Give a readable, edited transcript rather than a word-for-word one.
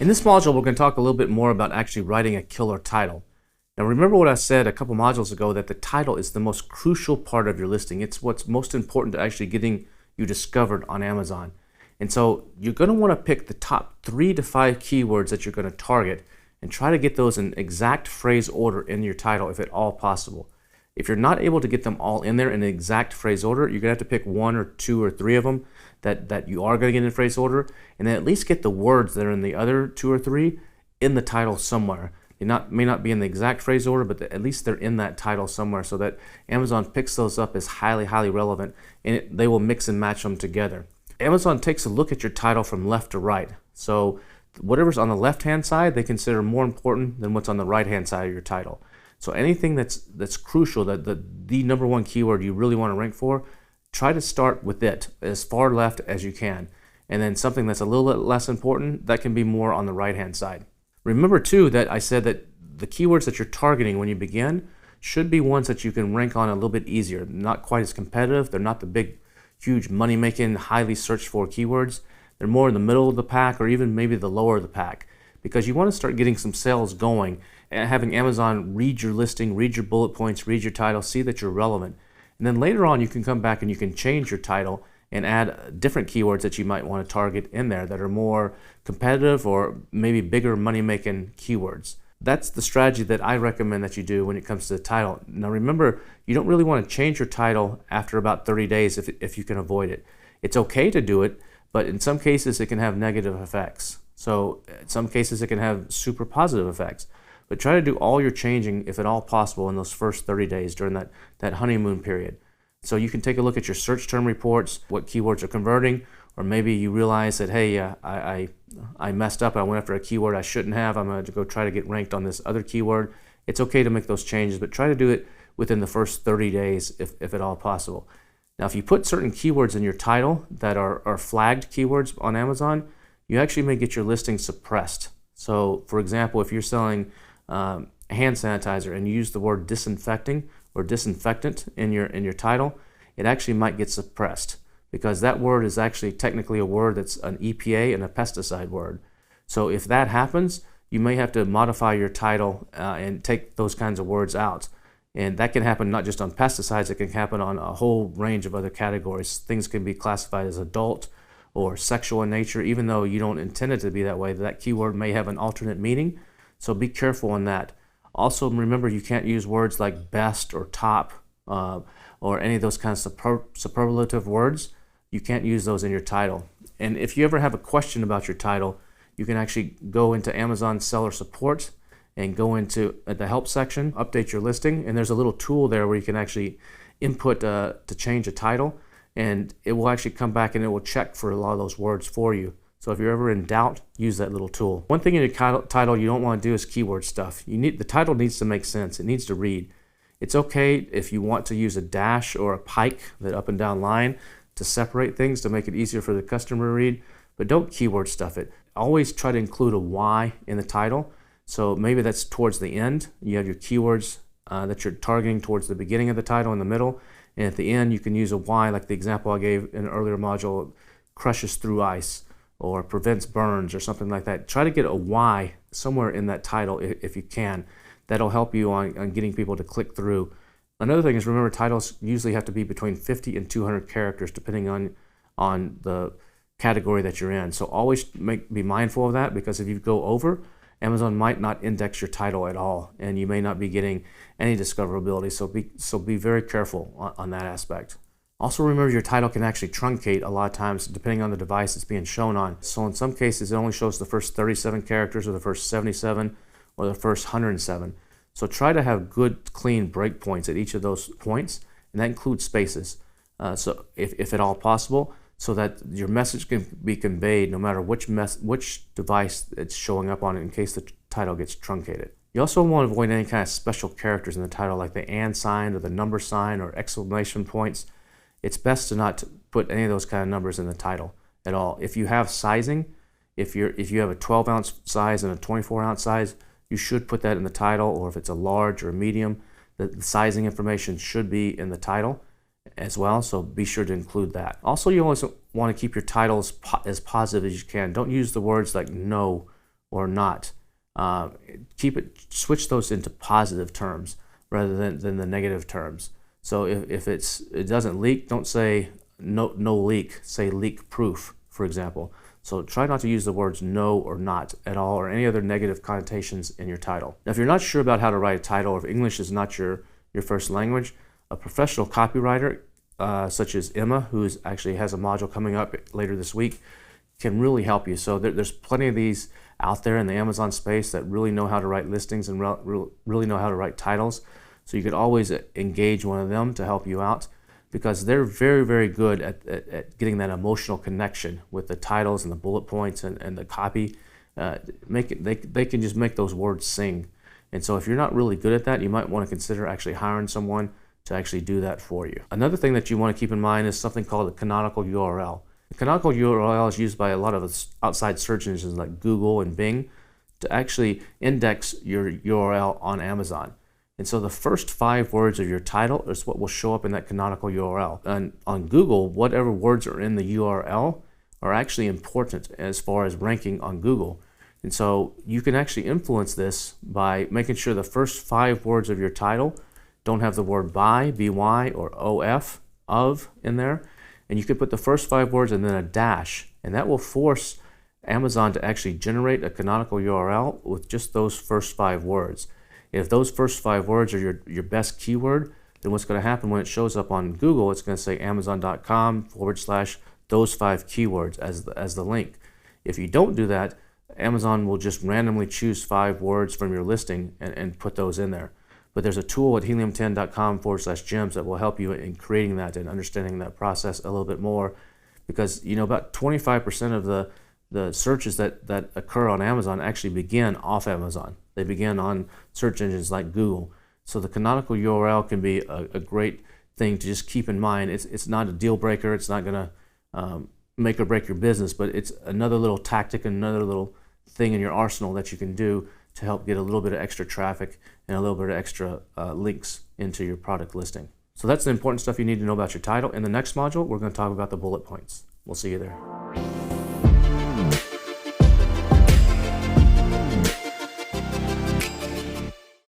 In this module, we're going to talk a little bit more about actually writing a killer title. Now remember what I said a couple modules ago, that the title is the most crucial part of your listing. It's what's most important to actually getting you discovered on Amazon. And so you're going to want to pick the top 3 to 5 keywords that you're going to target and try to get those in exact phrase order in your title if at all possible. If you're not able to get them all in there in the exact phrase order, you're going to have to pick 1 or 2 or 3 of them that you are going to get in phrase order, and then at least get the words that are in the other 2 or 3 in the title somewhere. They may not be in the exact phrase order, but at least they're in that title somewhere so that Amazon picks those up as highly, highly relevant, and they will mix and match them together. Amazon takes a look at your title from left to right. So whatever's on the left-hand side, they consider more important than what's on the right-hand side of your title. So anything that's crucial, that the number 1 keyword you really want to rank for, try to start with it as far left as you can. And then something that's a little bit less important, that can be more on the right-hand side. Remember too that I said that the keywords that you're targeting when you begin should be ones that you can rank on a little bit easier, not quite as competitive. They're not the big, huge money-making, highly searched for keywords. They're more in the middle of the pack, or even maybe the lower of the pack, because you want to start getting some sales going and having Amazon read your listing, read your bullet points, read your title, see that you're relevant. And then later on, you can come back and you can change your title and add different keywords that you might want to target in there that are more competitive or maybe bigger money-making keywords. That's the strategy that I recommend that you do when it comes to the title. Now remember, you don't really want to change your title after about 30 days if you can avoid it. It's okay to do it, but in some cases it can have negative effects. So in some cases it can have super positive effects. But try to do all your changing, if at all possible, in those first 30 days during that honeymoon period. So you can take a look at your search term reports, what keywords are converting, or maybe you realize that, hey, I messed up, I went after a keyword I shouldn't have, I'm going to go try to get ranked on this other keyword. It's okay to make those changes, but try to do it within the first 30 days if at all possible. Now if you put certain keywords in your title that are flagged keywords on Amazon, you actually may get your listing suppressed. So for example, if you're selling hand sanitizer and you use the word disinfecting or disinfectant in your title, it actually might get suppressed because that word is actually technically a word that's an EPA and a pesticide word. So if that happens, you may have to modify your title and take those kinds of words out. And that can happen not just on pesticides, it can happen on a whole range of other categories. Things can be classified as adult or sexual in nature, even though you don't intend it to be that way. That keyword may have an alternate meaning. So be careful on that. Also remember, you can't use words like best or top or any of those kinds of superlative words. You can't use those in your title. And if you ever have a question about your title, you can actually go into Amazon Seller Support and go into the help section, update your listing, and there's a little tool there where you can actually input to change a title, and it will actually come back and it will check for a lot of those words for you. So if you're ever in doubt, use that little tool. One thing in your title you don't want to do is keyword stuff. The title needs to make sense. It needs to read. It's okay if you want to use a dash or a pike, that up and down line, to separate things to make it easier for the customer to read, but don't keyword stuff it. Always try to include a Y in the title. So maybe that's towards the end. You have your keywords that you're targeting towards the beginning of the title in the middle, and at the end you can use a Y, like the example I gave in an earlier module, crushes through ice, or prevents burns, or something like that. Try to get a Y somewhere in that title if you can. That'll help you on getting people to click through. Another thing is, remember, titles usually have to be between 50 and 200 characters depending on the category that you're in. So always be mindful of that, because if you go over, Amazon might not index your title at all, and you may not be getting any discoverability. So be very careful on that aspect. Also remember, your title can actually truncate a lot of times depending on the device it's being shown on. So in some cases it only shows the first 37 characters, or the first 77, or the first 107. So try to have good, clean breakpoints at each of those points, and that includes spaces. So if at all possible, so that your message can be conveyed no matter which device it's showing up on, in case the title gets truncated. You also want to avoid any kind of special characters in the title, like the and sign or the number sign or exclamation points. It's best to not put any of those kind of numbers in the title at all. If you have sizing, if you have a 12-ounce size and a 24-ounce size, you should put that in the title, or if it's a large or a medium, the sizing information should be in the title as well, so be sure to include that. Also, you always want to keep your titles as positive as you can. Don't use the words like no or not. Switch those into positive terms rather than the negative terms. So if it doesn't leak, don't say no leak, say leak proof, for example. So try not to use the words no or not at all, or any other negative connotations in your title. Now, if you're not sure about how to write a title, or if English is not your first language, a professional copywriter such as Emma, who actually has a module coming up later this week, can really help you. So there's plenty of these out there in the Amazon space that really know how to write listings and really know how to write titles. So you could always engage one of them to help you out, because they're very, very good at getting that emotional connection with the titles and the bullet points and the copy. They can just make those words sing. And so if you're not really good at that, you might want to consider actually hiring someone to actually do that for you. Another thing that you want to keep in mind is something called a canonical URL. The canonical URL is used by a lot of outside search engines like Google and Bing to actually index your URL on Amazon. And so the first 5 words of your title is what will show up in that canonical URL. And on Google, whatever words are in the URL are actually important as far as ranking on Google. And so you can actually influence this by making sure the first 5 words of your title don't have the word by, by, or of in there. And you could put the first 5 words and then a dash, and that will force Amazon to actually generate a canonical URL with just those first 5 words. If those first 5 words are your best keyword, then what's going to happen when it shows up on Google, it's going to say amazon.com/those 5 keywords as the link. If you don't do that, Amazon will just randomly choose 5 words from your listing and put those in there. But there's a tool at helium10.com/gems that will help you in creating that and understanding that process a little bit more, because about 25% of the searches that occur on Amazon actually begin off Amazon. They begin on search engines like Google. So the canonical URL can be a great thing to just keep in mind. It's not a deal breaker. It's not going to make or break your business, but it's another little tactic and another little thing in your arsenal that you can do to help get a little bit of extra traffic and a little bit of extra links into your product listing. So that's the important stuff you need to know about your title. In the next module, we're going to talk about the bullet points. We'll see you there.